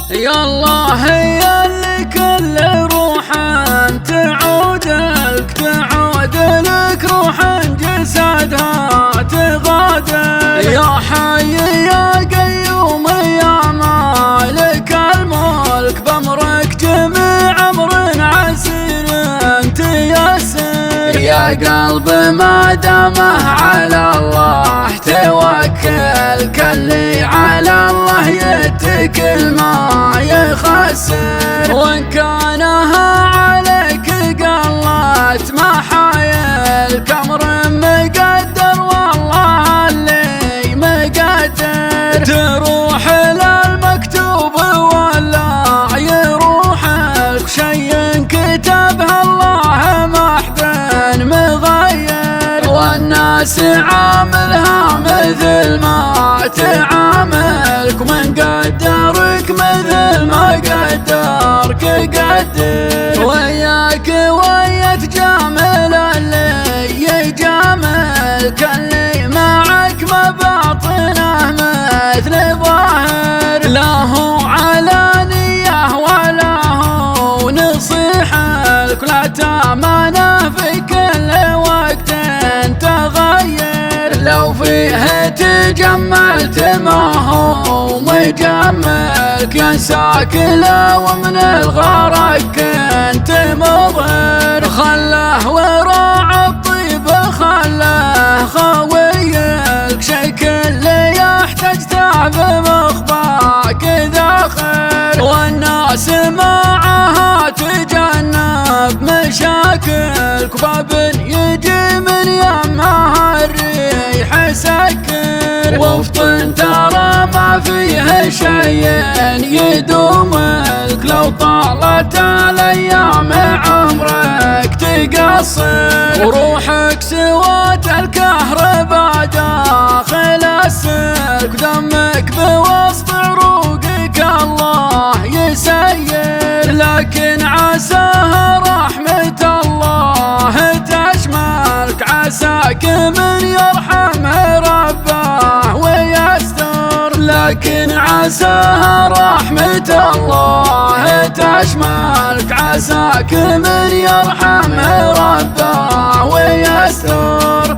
يا الله يا اللي كل روح تعود لك روح جسدها تغادر. يا حي يا قيوم يا مالك الملك بأمرك جميع أمر عسير تيسر. يا قلب ما دامه على الله توكل كاللي على الله يتكل ما يخسر. وإن كانها عليك قلت ما حايلك أمر مقدر والله اللي مقدر. تروح للمكتوب ولا يروحك شي كتبها الله محد مغير. والناس عاملها مثل ما تعاملك ومن قدرك مثل ما قدرك قدر. وياك ويا تجامل اللي يجاملك اللي معك مباطنه مثل ظاهر. لا هو علانية ولا هو نصيحك لا تامنه في كل وقت تغير. لو فيه تجملت ما هو مجملك ينساك لو من الغرق كنت مضر. خله وراع الطيب خله خويك شي كل يحتاج تعب مخباك ذاخر. والناس معها تجنب مشاكلك باب يجي من يمها الريح سكر. وفطن ترى ما فيه شيء يدومك لو طالت الايام عمرك تقصر. وروحك سوات الكهرباء داخل السلك دمك بوسط عروقك الله يسير. لكن عساها رحمة الله تشملك عساك من يرحمه ربه ويستر. لكن عساها رحمة الله تشملك عساك من يرحمه ربه ويستر.